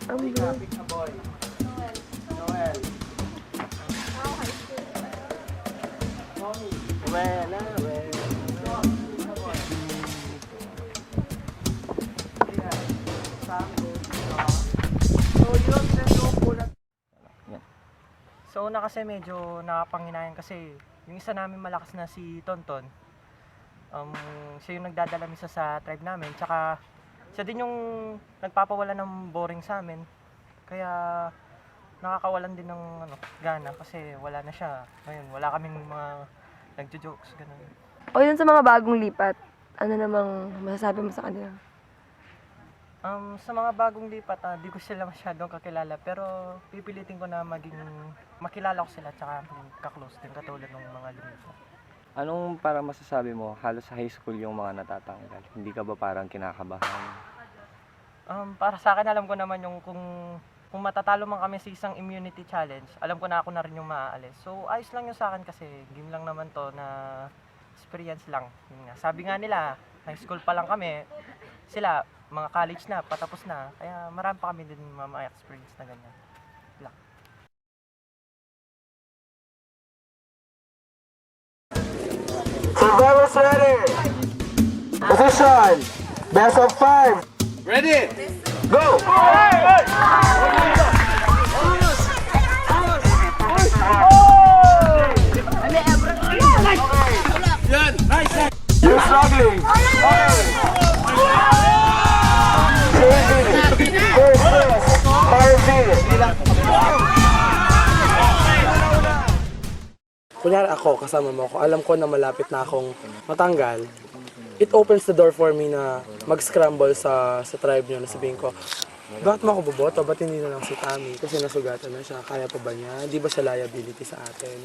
Ang Rika, blue. pick a boy. Noel. Tommy. Well. John, pick a boy. Ayan. Sam, so yun, pinag-uupo na. So una kasi medyo nakapanginayan kasi yung isa namin malakas na si Tonton. Siya yung nagdadala misa sa tribe namin. Tsaka siya din yung nagpapawala ng boring sa amin. Kaya nakakawalan din ng gana kasi wala na siya. Ngayon, wala kaming mga nagjo-jokes, ganun. O yun sa mga bagong lipat, ano namang masasabi mo sa kanila? Sa mga bagong lipat, di ko sila masyadong kakilala pero pipilitin ko na makilala ko sila tsaka ka-close din katulad ng mga lumipat. Anong para masasabi mo, halos sa high school yung mga natatanggal? Hindi ka ba parang kinakabahan? Para sa akin, alam ko naman yung kung matatalo man kami sa isang immunity challenge, alam ko na ako na rin yung maaalis. So, ayos lang yun sa akin kasi game lang naman to na experience lang. Yun nga. Sabi nga nila, high school pa lang kami, sila, mga college na, patapos na. Kaya marami pa kami din mga experience na ganyan. Lang. Survivors ready! Position! Best of 5! Ready? Go! Yan! Nice! You're struggling! Kunyari ako, kasama mo ako, alam ko na malapit na akong matanggal, it opens the door for me na mag-scramble sa tribe nyo, na sabihin ko, bakit mo ako boboto? Ba't hindi na lang si Tammy? Kasi nasugatan na siya. Kaya pa ba niya? Hindi ba siya liability sa atin?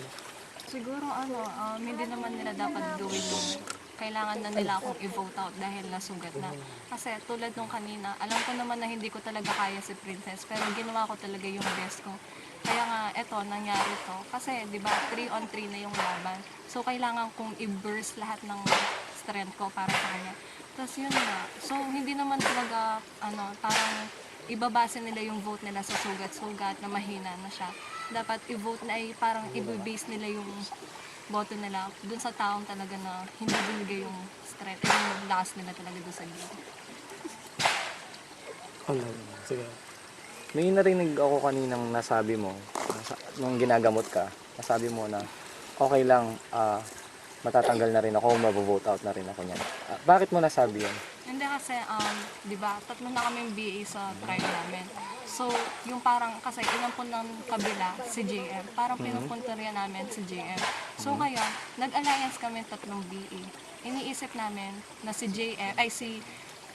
Siguro hindi naman nila dapat gawin yung kailangan na nila akong i-vote out dahil nasugat na. Kasi tulad nung kanina, alam ko naman na hindi ko talaga kaya si Princess, pero ginawa ko talaga yung best ko. Kaya nga, eto, nangyari to. Kasi, di ba, 3-on-3 na yung laban. So, kailangan kong i-burst lahat ng strength ko para sa kanya. Tapos yun nga. So, hindi naman talaga, parang ibabase nila yung vote nila sa sugat-sugat na mahina na siya. Dapat i-vote na ay parang i-base nila yung boto nila dun sa taong talaga na hindi binigay yung strength, yung lakas nila talaga dun sa game. Ano? Sige. May narinig ako kaninang nasabi mo, nung ginagamot ka, nasabi mo na okay lang, matatanggal na rin ako, mabovote out na rin ako niyan. Bakit mo nasabi yan? Hindi kasi, di ba, 3 na kaming BA sa tribe namin. So, yung parang, kasi inampun ng kabila, si JM, parang pinupunta rin namin si JM. So, ngayon, nag-alliance kami 3 BA. Iniisip namin na si JM, ay si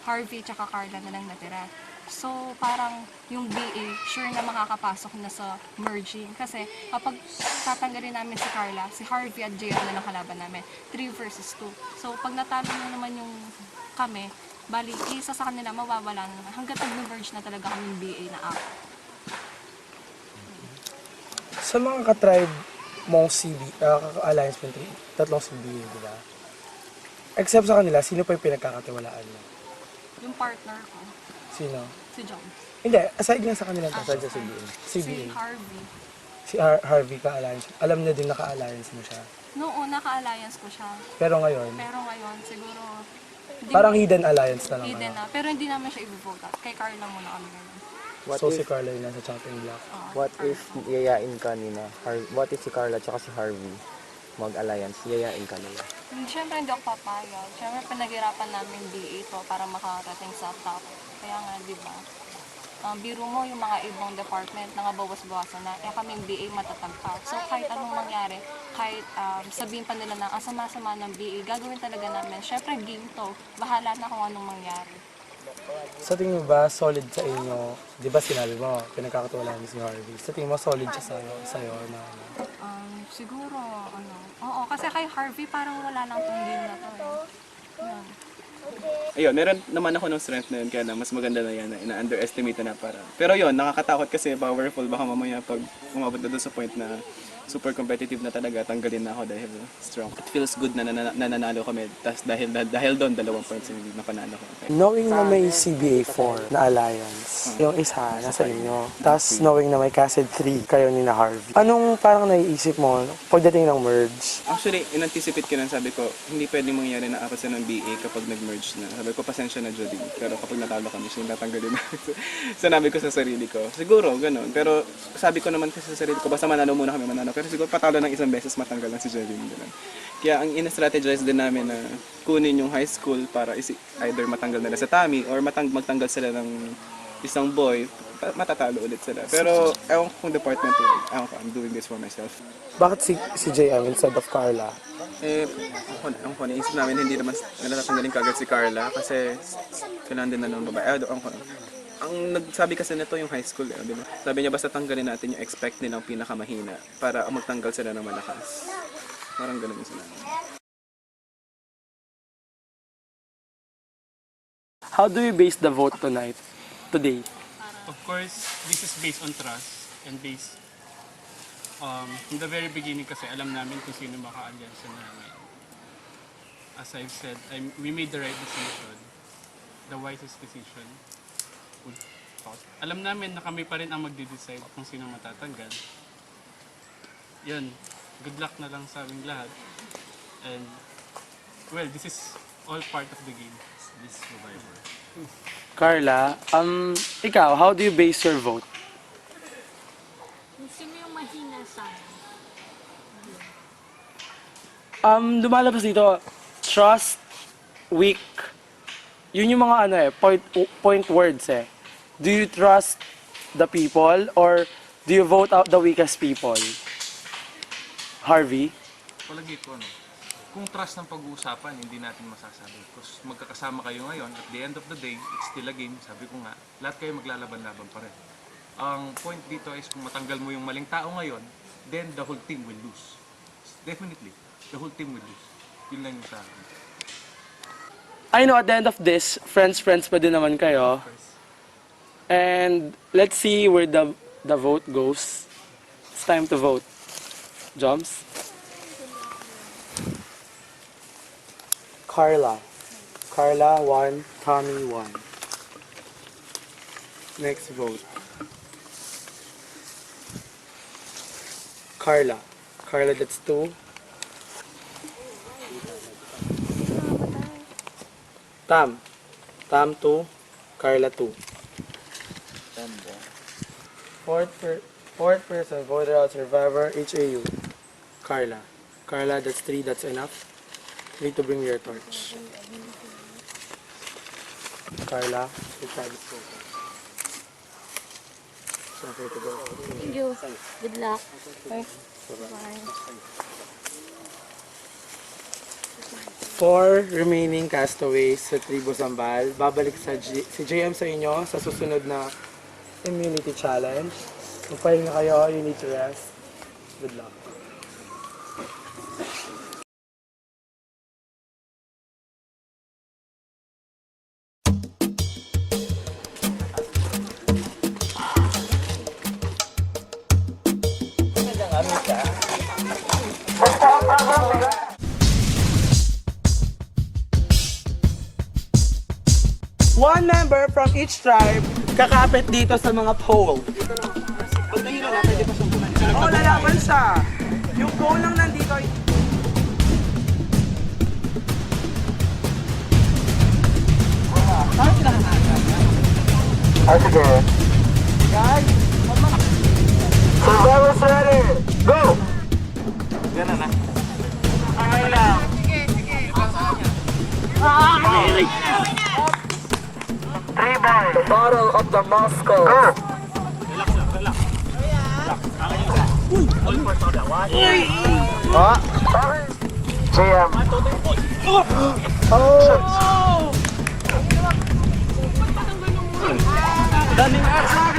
Harvey tsaka Carla na lang natira. So, parang yung BA, sure na makakapasok na sa merging. Kasi kapag tatanggalin namin si Carla, si Harvey at JM na lang kalaban namin. 3 versus 2. So, pag natalo na naman yung kami, bali, isa sa kanila mawawala na naman. Hanggang nag-merge na talaga kaming BA na ako. Sa mga ka-tribe mong CB, alliance mo, 3 CB, di ba? Except sa kanila, sino pa yung pinagkakatiwalaan mo? Yung partner ko, Sino? si John. Hindi, aside nga sa kanila, aside sa CBA. Si CBA. Harvey. Si Harvey ka-alliance. Alam niya din naka-alliance mo siya. Noong naka-alliance ko siya. Pero ngayon, Pero ngayon, siguro, parang hidden alliance na lang. hidden na. Pero hindi namin siya i-vote out. Kay Carla muna kami ngayon. What So if, si Carla yung nasa chopping block. what if yayain ka nina? What if si Carla at si Harvey mag-alliance, yayain ka nila? Siyempre hindi ako papayag. Siyempre pinaghirapan namin BA to para makarating sa top. Kaya nga, di ba? Biro mo yung mga ibang department na nga bawas-bawasan na, kaming BA matatag pa. So kahit anong mangyari, kahit sabihin pa nila na sama-sama ng BA, gagawin talaga namin. Siyempre game to, bahala na kung anong mangyari. Sa tingin mo ba, solid sa inyo? Di ba sinabi mo, pinagkakatiwalaan mo si Harvey. Sa tingin mo, solid siya sa'yo na Siguro, oo, kasi kay Harvey parang wala lang tong game na to Yan. Ayun, meron naman ako ng strength na yun, kaya na mas maganda na yan, na ina-underestimate na para. Pero yun, nakakatakot kasi powerful, baka mamaya pag umabot na doon sa point na super competitive na talaga, tanggalin na ako dahil strong. It feels good na nananalo kami, tas dahil doon 2 points yung napanalo ko. Knowing na may CBA 4 na alliance, yung isa nasa inyo, tapos knowing na may Cassid 3 kayo ni na Harvey, anong parang naiisip mo pagdating ng merge? Actually, in-anticipate ko na, sabi ko, hindi pwedeng mangyari na apat ng BA kapag nag-merge na. Sabi ko, pasensya na Jody, pero kapag natalo kami, siya yung tatanggalin na. Sinabi ko sa sarili ko, siguro, ganun. Pero sabi ko naman kasi sa sarili ko, basta manalo muna kami, manalo. Pero siguro patalo ng isang beses, matanggal lang si Jody. Ganun. Kaya ang in-strategize din namin na kunin yung high school para either matanggal nila sa Tami or magtanggal sila ng isang boy, matatalo ulit sila. Pero ewan ko kung department ko, ewan ko, I'm doing this for myself. Bakit si JM instead of Carla? Ang naisip namin hindi naman natatanggalin kagad si Carla kasi kailangan din na ng babae. Ang nagsabi kasi nito yung high school, di ba? Sabi niya basta tanggalin natin yung expect nilang pinakamahina para magtanggal sila ng malakas. Parang ganun yung sinabi. How do you base the vote today? Of course, this is based on trust and based from the very beginning kasi alam namin kung sino maka-alyansa namin. As I've said, we made the right decision, the wisest decision. Alam namin na kami pa rin ang magde-decide kung sino matatanggal. Yun, good luck na lang sa aming lahat. And, well, this is all part of the game. This Survivor. Carla, ikaw, how do you base your vote? Sino yung mahina sa Lumalabas dito, trust, weak. Yun yung mga point words eh. Do you trust the people or do you vote out the weakest people? Harvey? Palagi ko, kung trust ng pag-uusapan, hindi natin masasabi. Because magkakasama kayo ngayon, at the end of the day, it's still a game. Sabi ko nga, lahat kayo maglalaban-laban pa rin. Ang point dito is kung matanggal mo yung maling tao ngayon, then the whole team will lose. Definitely, the whole team will lose. Yun lang yung sa akin. I know at the end of this, friends pa din naman kayo. And let's see where the vote goes. It's time to vote. Joms? Carla. Carla 1, Tommy 1. Next vote. Carla. Carla, that's 2. Tam 2. Carla 2. Fourth person voted out Survivor, HAU. Carla. Carla, that's 3, that's enough. You need to bring your torch. Carla, you try this go. So, okay to go. Thank you. Good luck. Bye. 4 remaining castaways sa Tribu Zambal. Babalik si JM sa inyo sa susunod na immunity challenge. Kung pahinga kayo, you need to rest. Good luck. One member from each tribe kakapit dito sa mga pole. Oo, lalaban siya. Yung pole lang nandito. Saan sila hanagan? Sige. Guys, Survivor's ready! Go! Yan na. Okay lang. The Battle of the Moscow. Go! JM. Oh! Daming atsak!